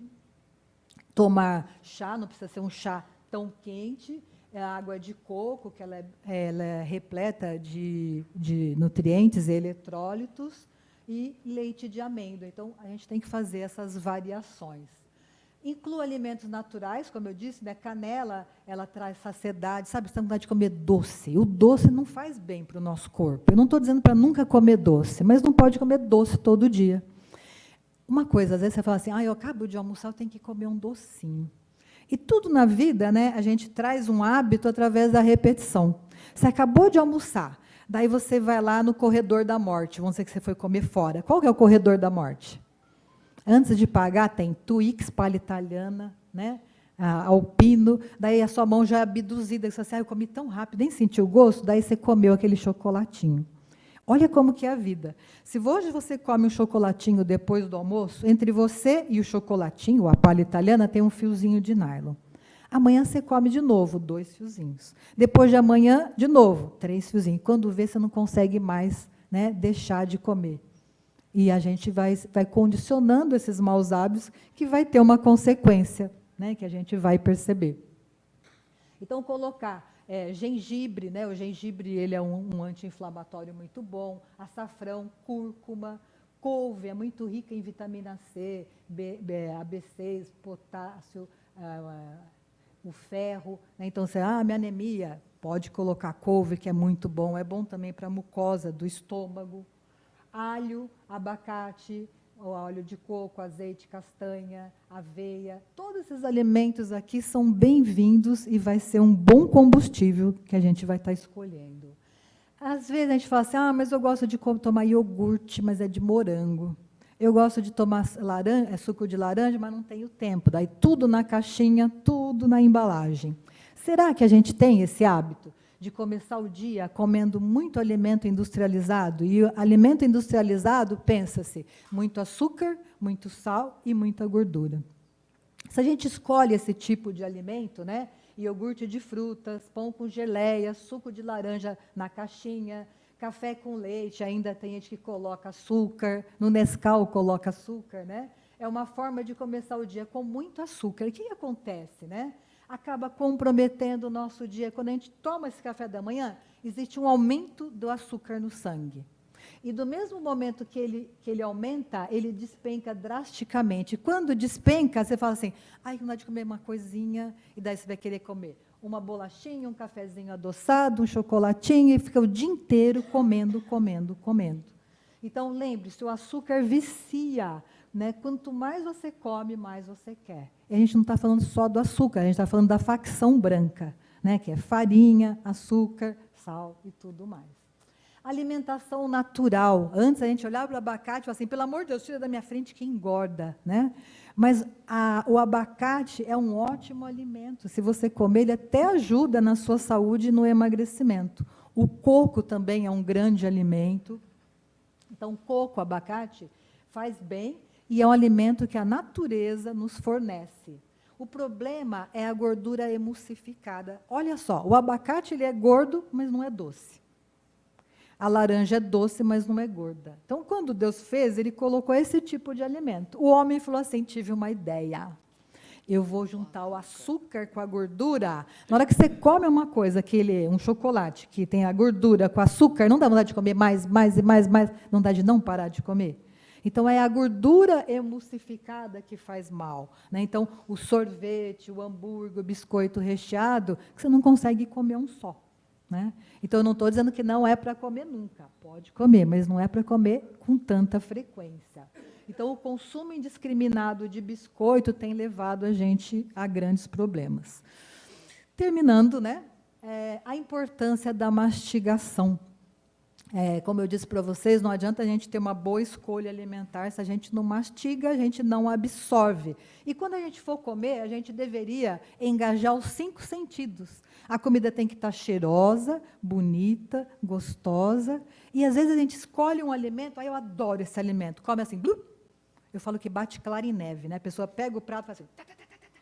Tomar chá, não precisa ser um chá tão quente. A água de coco, que ela é repleta de nutrientes e eletrólitos, e leite de amêndoa. Então, a gente tem que fazer essas variações. Inclua alimentos naturais, como eu disse, né? Canela, ela traz saciedade, sabe? Você tem vontade de comer doce. O doce não faz bem para o nosso corpo. Eu não estou dizendo para nunca comer doce, mas não pode comer doce todo dia. Uma coisa, às vezes você fala assim, eu acabo de almoçar, eu tenho que comer um docinho. E tudo na vida, né, a gente traz um hábito através da repetição. Você acabou de almoçar, daí você vai lá no corredor da morte, vamos dizer que você foi comer fora. Qual que é o corredor da morte? Antes de pagar, tem Twix, palha italiana, né, Alpino, daí a sua mão já é abduzida, você fala assim, eu comi tão rápido, nem senti o gosto, daí você comeu aquele chocolatinho. Olha como que é a vida. Se hoje você come um chocolatinho depois do almoço, entre você e o chocolatinho, a palha italiana, tem um fiozinho de nylon. Amanhã você come de novo, 2 fiozinhos. Depois de amanhã, de novo, 3 fiozinhos. Quando vê, você não consegue mais, né, deixar de comer. E a gente vai condicionando esses maus hábitos, que vai ter uma consequência, né, que a gente vai perceber. Então, colocar Gengibre, né? O gengibre ele é um anti-inflamatório muito bom. Açafrão, cúrcuma, couve é muito rica em vitamina C, AB6, potássio, o ferro. Né? Então, minha anemia, pode colocar couve, que é muito bom. É bom também para a mucosa do estômago. Alho, abacate, o óleo de coco, azeite, castanha, aveia, todos esses alimentos aqui são bem-vindos e vai ser um bom combustível que a gente vai estar escolhendo. Às vezes a gente fala assim, mas eu gosto de tomar iogurte, mas é de morango. Eu gosto de tomar suco de laranja, mas não tenho tempo. Daí tudo na caixinha, tudo na embalagem. Será que a gente tem esse hábito de começar o dia comendo muito alimento industrializado? E o alimento industrializado, pensa-se, muito açúcar, muito sal e muita gordura. Se a gente escolhe esse tipo de alimento, né, iogurte de frutas, pão com geleia, suco de laranja na caixinha, café com leite, ainda tem gente que coloca açúcar, no Nescau coloca açúcar, né? É uma forma de começar o dia com muito açúcar. E o que acontece, né? Acaba comprometendo o nosso dia. Quando a gente toma esse café da manhã, existe um aumento do açúcar no sangue. E do mesmo momento que ele aumenta, ele despenca drasticamente. Quando despenca, você fala assim, não dá de comer uma coisinha, e daí você vai querer comer uma bolachinha, um cafezinho adoçado, um chocolatinho, e fica o dia inteiro comendo, comendo, comendo. Então, lembre-se, o açúcar vicia, né? Quanto mais você come, mais você quer. E a gente não está falando só do açúcar, a gente está falando da facção branca, né? Que é farinha, açúcar, sal e tudo mais. Alimentação natural. Antes a gente olhava para o abacate e falava assim, pelo amor de Deus, tira da minha frente que engorda, né? Mas o abacate é um ótimo alimento. Se você comer, ele até ajuda na sua saúde e no emagrecimento. O coco também é um grande alimento. Então, coco, abacate, faz bem e é um alimento que a natureza nos fornece. O problema é a gordura emulsificada. Olha só, o abacate ele é gordo, mas não é doce. A laranja é doce, mas não é gorda. Então, quando Deus fez, ele colocou esse tipo de alimento. O homem falou assim, tive uma ideia. Eu vou juntar o açúcar com a gordura. Na hora que você come uma coisa, um chocolate, que tem a gordura com açúcar, não dá vontade de comer mais, mais e mais, mais. Não dá de não parar de comer. Então, é a gordura emulsificada que faz mal. Né? Então, o sorvete, o hambúrguer, o biscoito recheado, que você não consegue comer um só. Né? Então, eu não estou dizendo que não é para comer nunca. Pode comer, mas não é para comer com tanta frequência. Então, o consumo indiscriminado de biscoito tem levado a gente a grandes problemas. Terminando, né? A importância da mastigação. Como eu disse para vocês, não adianta a gente ter uma boa escolha alimentar, se a gente não mastiga, a gente não absorve. E quando a gente for comer, a gente deveria engajar os 5 sentidos. A comida tem que estar cheirosa, bonita, gostosa, e às vezes a gente escolhe um alimento, eu adoro esse alimento, come assim, blu, eu falo que bate clara em neve, né? A pessoa pega o prato e faz assim, tá, tá, tá, tá, tá.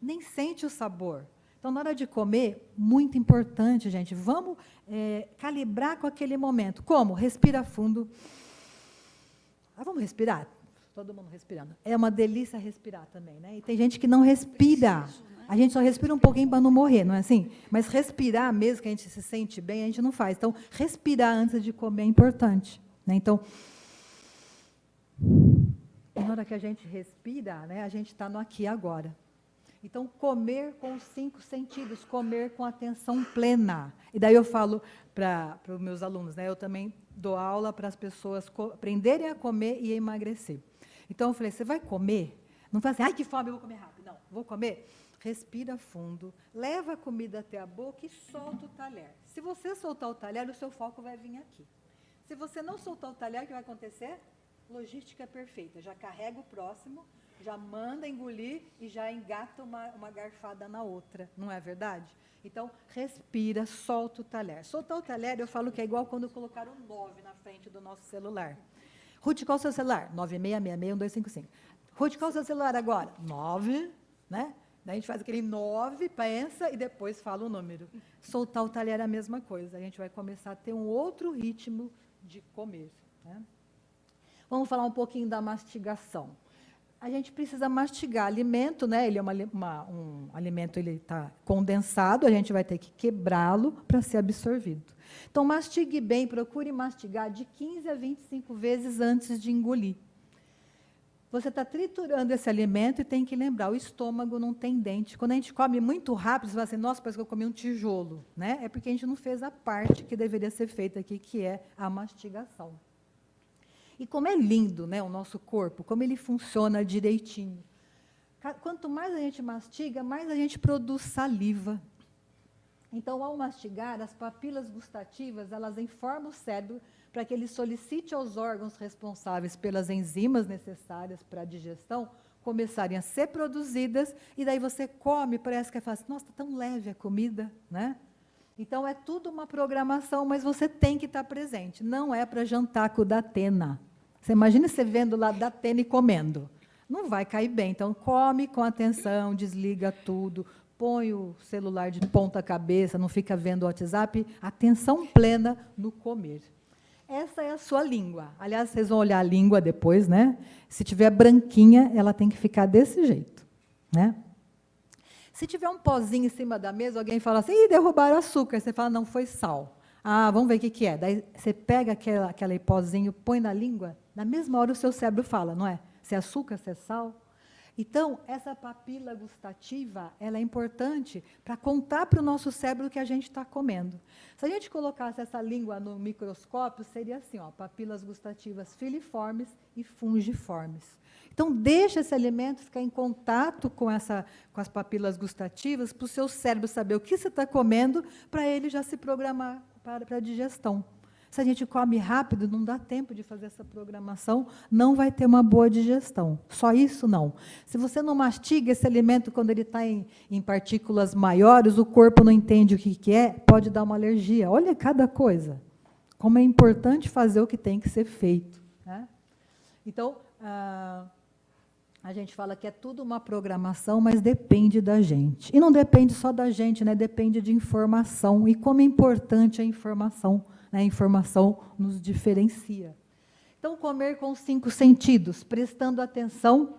Nem sente o sabor. Então, na hora de comer, muito importante, gente, vamos calibrar com aquele momento. Como? Respira fundo. Vamos respirar? Todo mundo respirando. É uma delícia respirar também, né? E tem gente que não respira. A gente só respira um pouquinho para não morrer, não é assim? Mas respirar, mesmo que a gente se sente bem, a gente não faz. Então, respirar antes de comer é importante. Né? Então, na hora que a gente respira, né, a gente está no aqui e agora. Então, comer com os 5 sentidos, comer com atenção plena. E daí eu falo para os meus alunos, né, eu também dou aula para as pessoas aprenderem a comer e emagrecer. Então, eu falei, você vai comer? Não fala assim, que fome, eu vou comer rápido. Não, vou comer? Respira fundo, leva a comida até a boca e solta o talher. Se você soltar o talher, o seu foco vai vir aqui. Se você não soltar o talher, o que vai acontecer? Logística perfeita, já carrega o próximo, já manda engolir e já engata uma garfada na outra, não é verdade? Então, respira, solta o talher. Soltar o talher, eu falo que é igual quando colocaram 9 na frente do nosso celular. Ruth, qual é o seu celular? 96661255. Ruth, qual é o seu celular agora? 9, né? Daí a gente faz aquele 9, pensa e depois fala o número. Soltar o talher é a mesma coisa. A gente vai começar a ter um outro ritmo de comer. Né? Vamos falar um pouquinho da mastigação. a gente precisa mastigar alimento, né? Ele é um alimento, ele está condensado, a gente vai ter que quebrá-lo para ser absorvido. Então, mastigue bem, procure mastigar de 15 a 25 vezes antes de engolir. Você está triturando esse alimento e tem que lembrar, o estômago não tem dente. Quando a gente come muito rápido, você fala assim, nossa, parece que eu comi um tijolo, né? É porque a gente não fez a parte que deveria ser feita aqui, que é a mastigação. E como é lindo, né, o nosso corpo, como ele funciona direitinho. Quanto mais a gente mastiga, mais a gente produz saliva. Então, ao mastigar, as papilas gustativas, elas informam o cérebro para que ele solicite aos órgãos responsáveis pelas enzimas necessárias para a digestão começarem a ser produzidas, e daí você come, parece que é fácil. Nossa, está tão leve a comida, né? Então, é tudo uma programação, mas você tem que estar presente. Não é para jantar com o Datena. Você imagina você vendo lá Datena e comendo. Não vai cair bem. Então, come com atenção, desliga tudo, põe o celular de ponta cabeça, não fica vendo o WhatsApp, atenção plena no comer. Essa é a sua língua. Aliás, vocês vão olhar a língua depois, né? Se tiver branquinha, ela tem que ficar desse jeito, né? Se tiver um pozinho em cima da mesa, alguém fala assim, ih, derrubaram açúcar. Você fala, não, foi sal. Ah, vamos ver o que é. Daí você pega aquele pozinho, põe na língua, na mesma hora o seu cérebro fala, não é? Se é açúcar, se é sal. Então, essa papila gustativa, ela é importante para contar para o nosso cérebro o que a gente está comendo. Se a gente colocasse essa língua no microscópio, seria assim, ó, papilas gustativas filiformes e fungiformes. Então, deixa esse alimento ficar em contato com as papilas gustativas, para o seu cérebro saber o que você está comendo, para ele já se programar para a digestão. Se a gente come rápido, não dá tempo de fazer essa programação, não vai ter uma boa digestão. Só isso, não. Se você não mastiga esse alimento quando ele está em partículas maiores, o corpo não entende o que é, pode dar uma alergia. Olha cada coisa. Como é importante fazer o que tem que ser feito, né? Então, a gente fala que é tudo uma programação, mas depende da gente. E não depende só da gente, né? Depende de informação. E como é importante a informação. A informação nos diferencia. Então, comer com os 5 sentidos, prestando atenção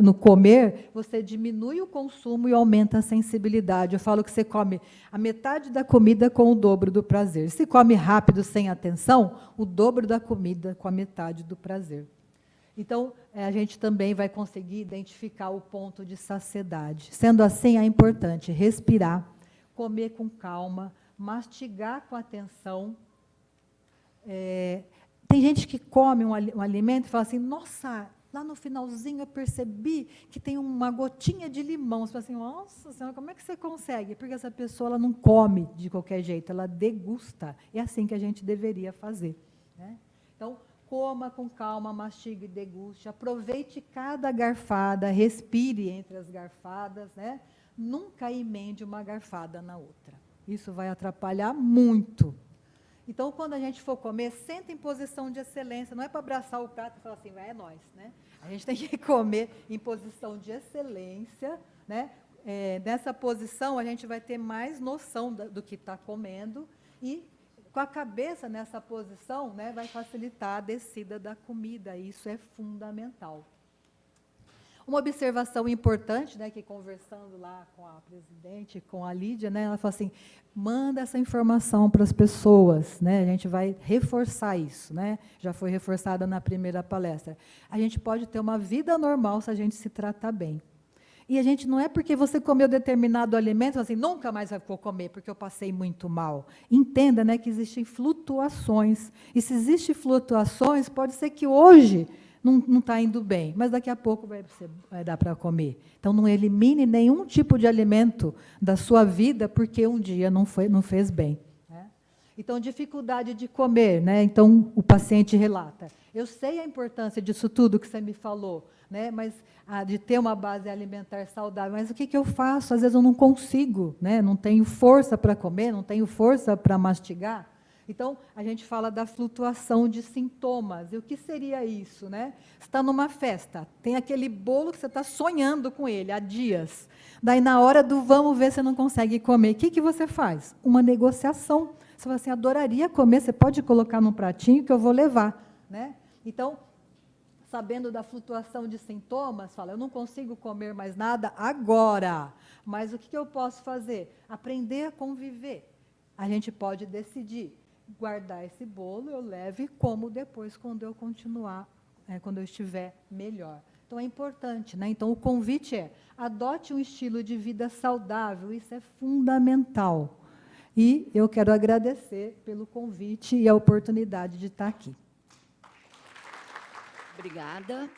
no comer, você diminui o consumo e aumenta a sensibilidade. Eu falo que você come a metade da comida com o dobro do prazer. Se come rápido, sem atenção, o dobro da comida com a metade do prazer. Então, a gente também vai conseguir identificar o ponto de saciedade. Sendo assim, é importante respirar, comer com calma, mastigar com atenção. Tem gente que come um alimento e fala assim, nossa, lá no finalzinho eu percebi que tem uma gotinha de limão. Você fala assim, nossa senhora, como é que você consegue? Porque essa pessoa ela não come de qualquer jeito, ela degusta. É assim que a gente deveria fazer, né? Então, coma com calma, mastigue e deguste, aproveite cada garfada, respire entre as garfadas, né? Nunca emende uma garfada na outra. Isso vai atrapalhar muito. Então, quando a gente for comer, senta em posição de excelência. Não é para abraçar o prato e falar assim, é nós, né? A gente tem que comer em posição de excelência, né? Nessa posição, a gente vai ter mais noção do que está comendo e, com a cabeça nessa posição, né, vai facilitar a descida da comida. Isso é fundamental. Uma observação importante, né, que conversando lá com a presidente, com a Lídia, né, ela falou assim, manda essa informação para as pessoas, né, a gente vai reforçar isso, né, já foi reforçada na primeira palestra. A gente pode ter uma vida normal se a gente se tratar bem. E a gente não é porque você comeu determinado alimento, assim, nunca mais vou comer, porque eu passei muito mal. Entenda, né, que existem flutuações. E se existem flutuações, pode ser que hoje não está indo bem, mas daqui a pouco vai dar para comer. Então, não elimine nenhum tipo de alimento da sua vida, porque um dia não fez bem. Né? Então, dificuldade de comer, né? Então, o paciente relata, eu sei a importância disso tudo que você me falou, né? Mas de ter uma base alimentar saudável, mas o que eu faço? Às vezes eu não consigo, né? Não tenho força para comer, não tenho força para mastigar. Então, a gente fala da flutuação de sintomas. E o que seria isso, né? Você está numa festa, tem aquele bolo que você está sonhando com ele há dias. Daí, na hora do vamos ver, você não consegue comer. O que você faz? Uma negociação. Você fala assim, adoraria comer, você pode colocar num pratinho que eu vou levar, né? Então, sabendo da flutuação de sintomas, fala, eu não consigo comer mais nada agora, mas o que eu posso fazer? Aprender a conviver. A gente pode decidir guardar esse bolo, eu levo e como depois, quando eu continuar, quando eu estiver melhor. Então, é importante, né? Então, o convite é, adote um estilo de vida saudável, isso é fundamental. E eu quero agradecer pelo convite e a oportunidade de estar aqui. Obrigada.